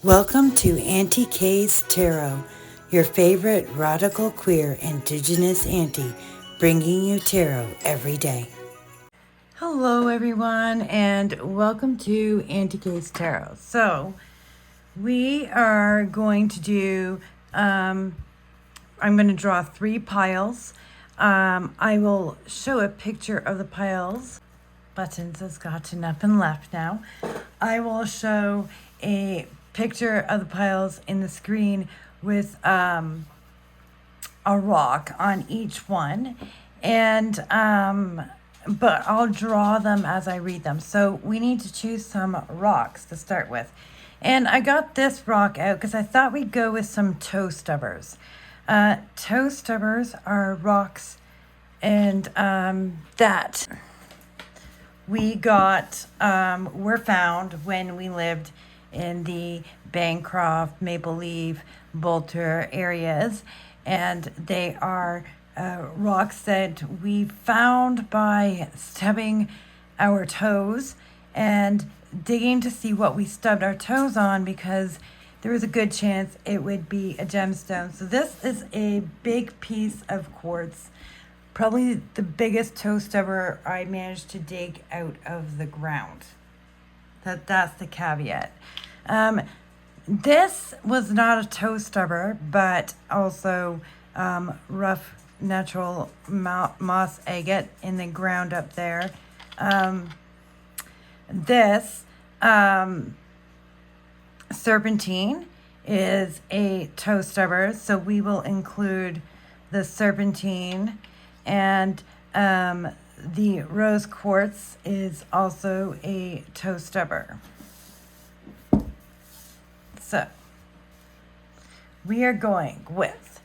Welcome to Auntie K's Tarot, your favorite radical queer indigenous auntie, bringing you tarot every day. Hello everyone and welcome to Auntie K's Tarot. So we are going to do, I'm going to draw 3 piles. I will show a picture of the piles. Buttons has gotten up and left now. I will show a picture of the piles in the screen with a rock on each one, and but I'll draw them as I read them. So we need to choose some rocks to start with, and I got this rock out because I thought we'd go with some toe stubbers. Toe stubbers are rocks and that we got were found when we lived in the Bancroft, Maple Leaf, Bolter areas, and they are rocks that we found by stubbing our toes and digging to see what we stubbed our toes on, because there was a good chance it would be a gemstone. So this is a big piece of quartz, probably the biggest toe stubber I managed to dig out of the ground. That's the caveat. This was not a toe stubber, but also rough natural moss agate in the ground up there. This serpentine is a toe stubber, so we will include the serpentine, and the rose quartz is also a toe stubber. So we are going with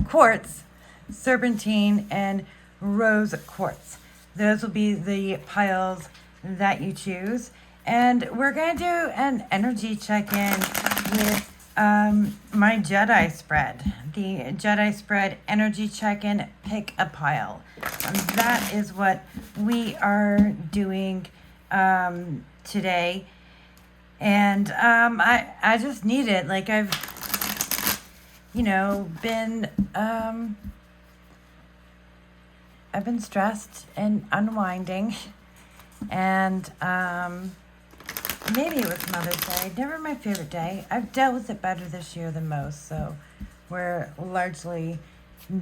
quartz, serpentine, and rose quartz. Those will be the piles that you choose. And we're going to do an energy check-in with my Jedi Spread. The Jedi Spread energy check-in, pick a pile. That is what we are doing today. And I just need it. Like, I've, been stressed and unwinding. And maybe it was Mother's Day. Never my favorite day. I've dealt with it better this year than most, so we're largely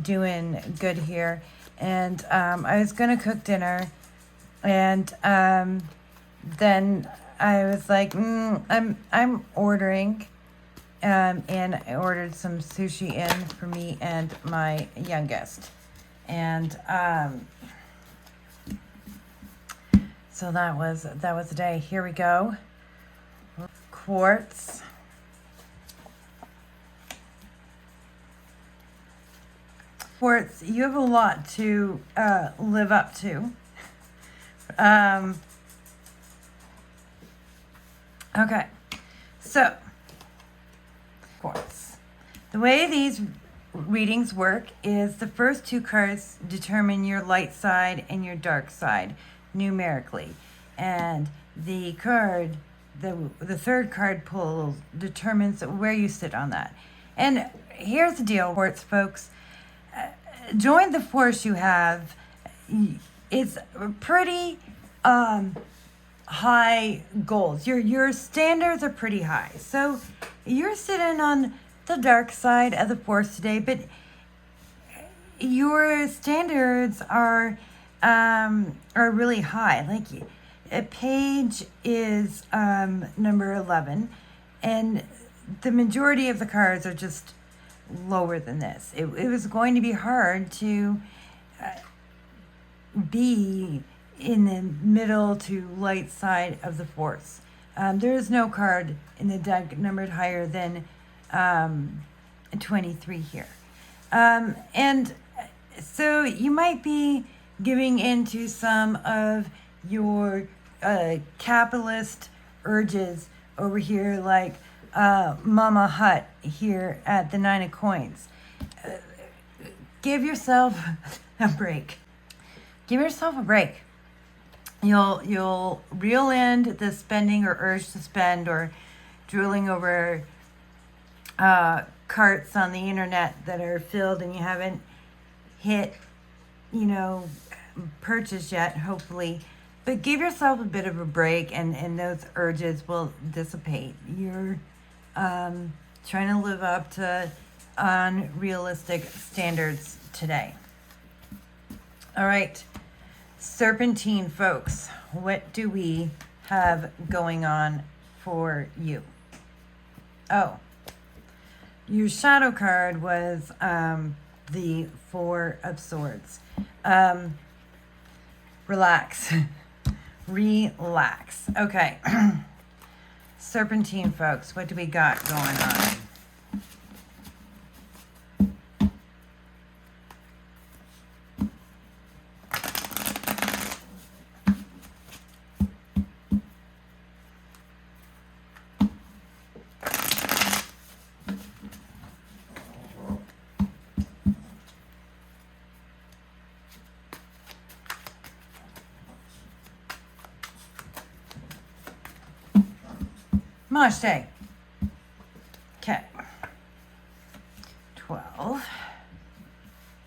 doing good here. And I was gonna cook dinner, and then I was like, I'm ordering, and I ordered some sushi in for me and my youngest, and so that was the day. Here we go. Quartz. Quartz, you have a lot to live up to. Okay, so quartz. The way these readings work is the first 2 cards determine your light side and your dark side numerically, and the card, the third card pull determines where you sit on that. And here's the deal, quartz folks. Join the force you have. It's pretty high goals. Your standards are pretty high. So you're sitting on the dark side of the force today, but your standards are really high. Like, a page is number 11, and the majority of the cards are just lower than this. It was going to be hard to be in the middle to light side of the force. There is no card in the deck numbered higher than 23 here. And so you might be giving into some of your capitalist urges over here, like Mama Hut here at the 9 of Coins. Give yourself a break. Give yourself a break. You'll reel in the spending or urge to spend, or drooling over carts on the internet that are filled and you haven't hit, purchase yet, hopefully. But give yourself a bit of a break, and those urges will dissipate. You're trying to live up to unrealistic standards today. All right, Serpentine folks, what do we have going on for you? Oh, your shadow card was the Four of Swords. Relax. Relax. Okay. Serpentine folks, what do we got going on? Moshte. Okay. 12.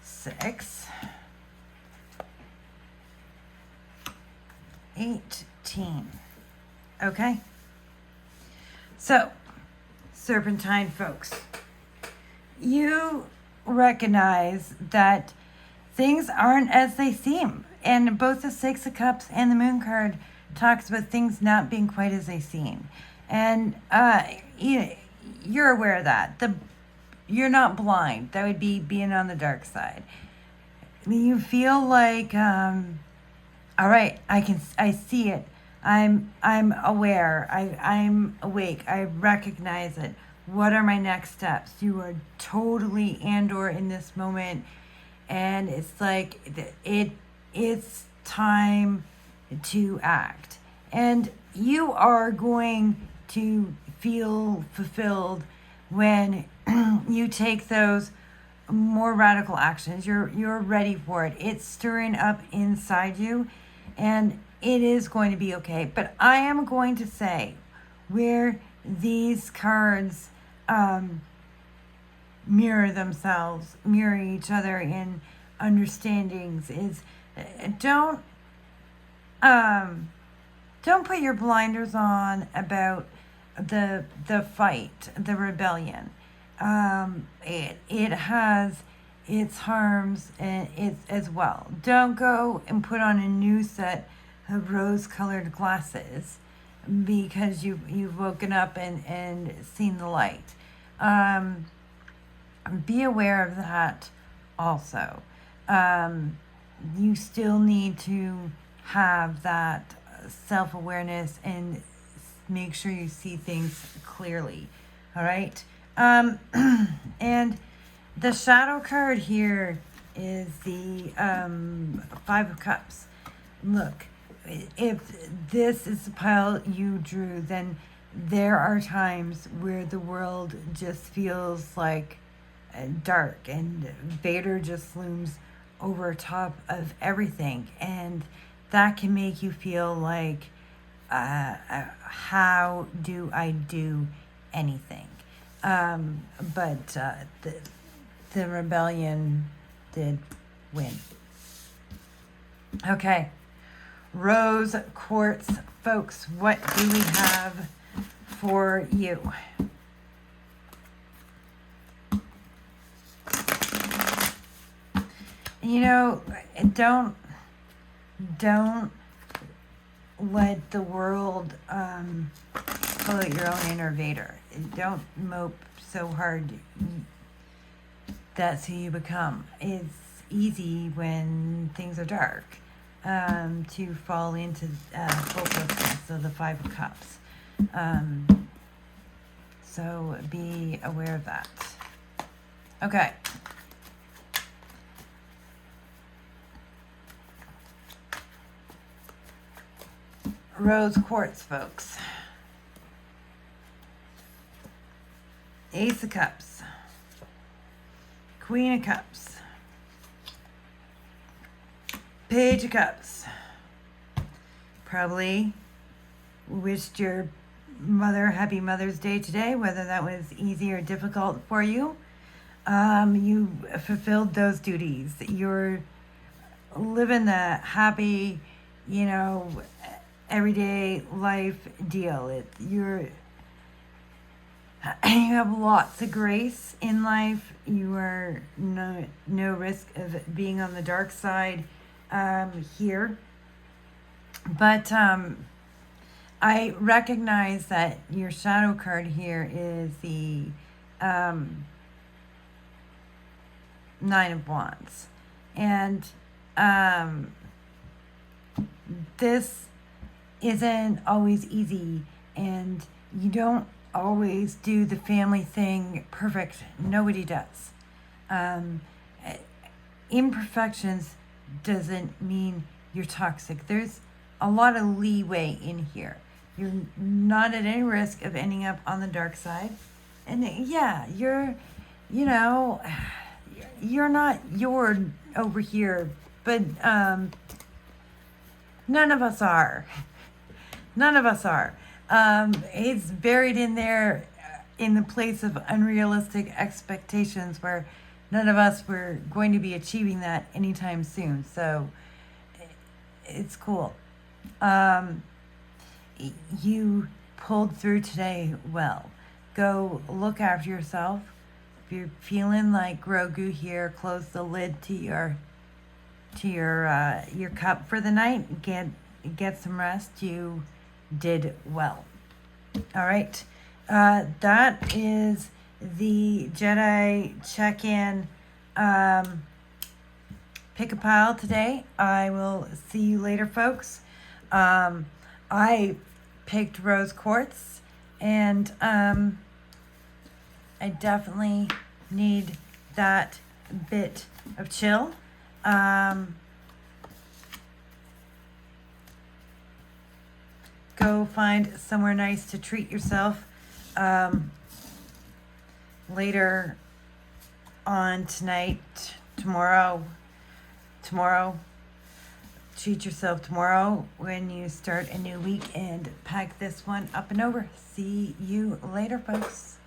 6. 18. Okay. So, Serpentine folks, you recognize that things aren't as they seem. And both the Six of Cups and the Moon card talks about things not being quite as they seem. And you're aware of that. You're not blind. That would be being on the dark side. You feel like, all right, I see it. I'm aware. I'm awake. I recognize it. What are my next steps? You are totally and/or in this moment, and it's like it's time to act, and you are going to feel fulfilled when you take those more radical actions. You're ready for it. It's stirring up inside you, and it is going to be okay. But I am going to say where these cards mirror each other in understandings is don't put your blinders on about the fight, the rebellion. It has its harms as well. Don't go and put on a new set of rose-colored glasses because you've woken up and seen the light. Be aware of that also. You still need to have that self-awareness and make sure you see things clearly. All right. And the shadow card here is the Five of Cups. Look, if this is the pile you drew, then there are times where the world just feels like dark and Vader just looms over top of everything, and that can make you feel like how do I do anything? But the rebellion did win. Okay, Rose Quartz folks, what do we have for you? Don't let the world pull out your own inner Vader. Don't mope so hard. That's who you become. It's easy when things are dark to fall into hopelessness of the Five of Cups. So be aware of that. Okay. Rose Quartz folks. Ace of Cups. Queen of Cups. Page of Cups. probably wished your mother happy Mother's Day today, whether that was easy or difficult for you. You fulfilled those duties. You're living the happy, everyday life deal. You have lots of grace in life. You are no risk of being on the dark side here. But I recognize that your shadow card here is the Nine of Wands. And this isn't always easy, and you don't always do the family thing perfect. Nobody does. Imperfections doesn't mean you're toxic. There's a lot of leeway in here. You're not at any risk of ending up on the dark side. And yeah, you're not over here, but none of us are. None of us are. It's buried in there in the place of unrealistic expectations where none of us were going to be achieving that anytime soon. So it's cool. You pulled through today well. Go look after yourself. If you're feeling like Grogu here, close the lid to your cup for the night. Get some rest. You did well. All right. That is the Jedi check-in pick a pile today. I will see you later, folks. I picked rose quartz, and I definitely need that bit of chill. Go find somewhere nice to treat yourself later on tonight, tomorrow. Treat yourself tomorrow when you start a new week and pack this one up and over. See you later, folks.